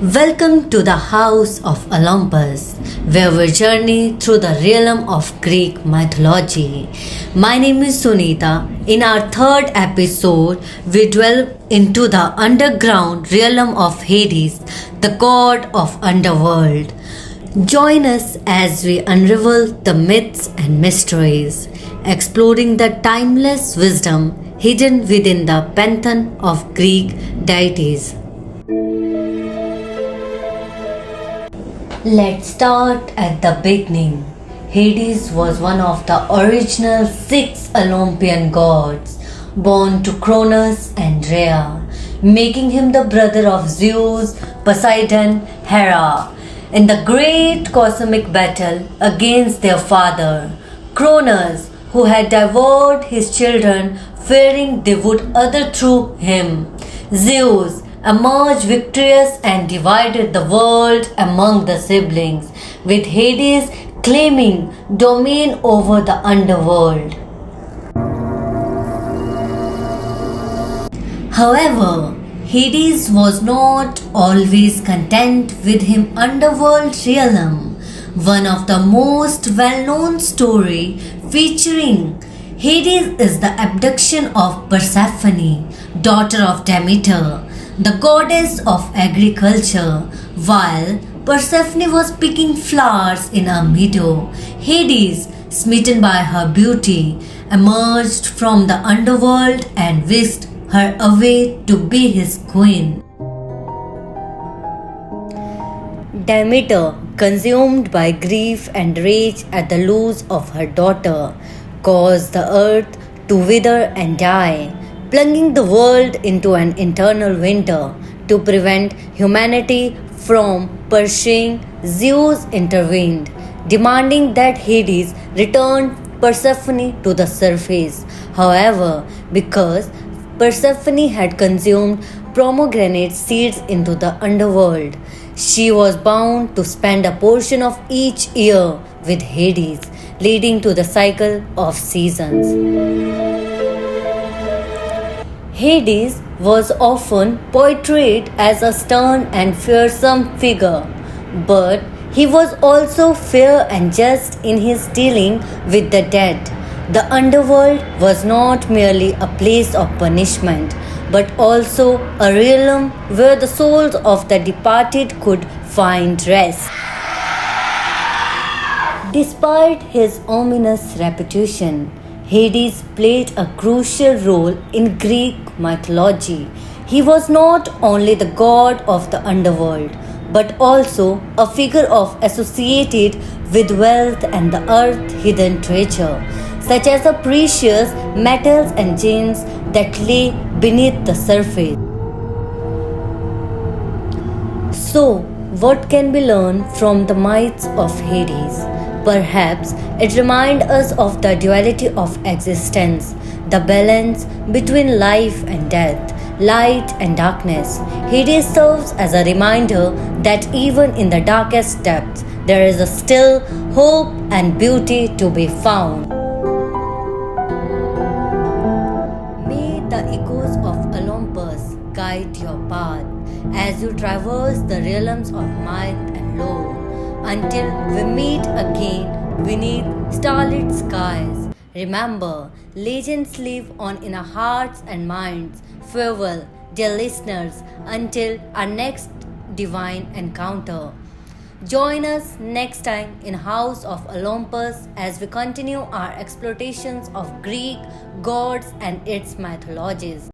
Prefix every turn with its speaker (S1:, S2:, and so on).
S1: Welcome to the House of Olympus, where we journey through the realm of Greek mythology. My name is Sunita. In our third episode, we delve into the underground realm of Hades, the god of underworld. Join us as we unravel the myths and mysteries, exploring the timeless wisdom hidden within the pantheon of Greek deities. Let's start at the beginning. Hades was one of the original six Olympian gods, born to Cronus and Rhea, making him the brother of Zeus, Poseidon, Hera. In the great cosmic battle against their father, Cronus, who had devoured his children, fearing they would other through him, Zeus emerged victorious and divided the world among the siblings, with Hades claiming domain over the underworld. However, Hades was not always content with his underworld realm. One of the most well-known story featuring Hades is the abduction of Persephone, daughter of Demeter, the goddess of agriculture. While Persephone was picking flowers in a meadow, Hades, smitten by her beauty, emerged from the underworld and whisked her away to be his queen. Demeter, consumed by grief and rage at the loss of her daughter, caused the earth to wither and die, plunging the world into an eternal winter. To prevent humanity from perishing, Zeus intervened, demanding that Hades return Persephone to the surface. However, because Persephone had consumed pomegranate seeds into the underworld, she was bound to spend a portion of each year with Hades, leading to the cycle of seasons. Hades was often portrayed as a stern and fearsome figure, but he was also fair and just in his dealing with the dead. The underworld was not merely a place of punishment, but also a realm where the souls of the departed could find rest. Despite his ominous reputation, Hades played a crucial role in Greek mythology. He was not only the god of the underworld, but also a figure of associated with wealth and the earth's hidden treasure, such as the precious metals and gems that lay beneath the surface. So, what can we learn from the myths of Hades? Perhaps it reminds us of the duality of existence, the balance between life and death, light and darkness. Hades serves as a reminder that even in the darkest depths, there is still hope and beauty to be found. May the echoes of Olympus guide your path as you traverse the realms of myth and lore. Until we meet again beneath starlit skies, remember, legends live on in our hearts and minds. Farewell, dear listeners, until our next divine encounter. Join us next time in House of Olympus as we continue our explorations of Greek gods and its mythologies.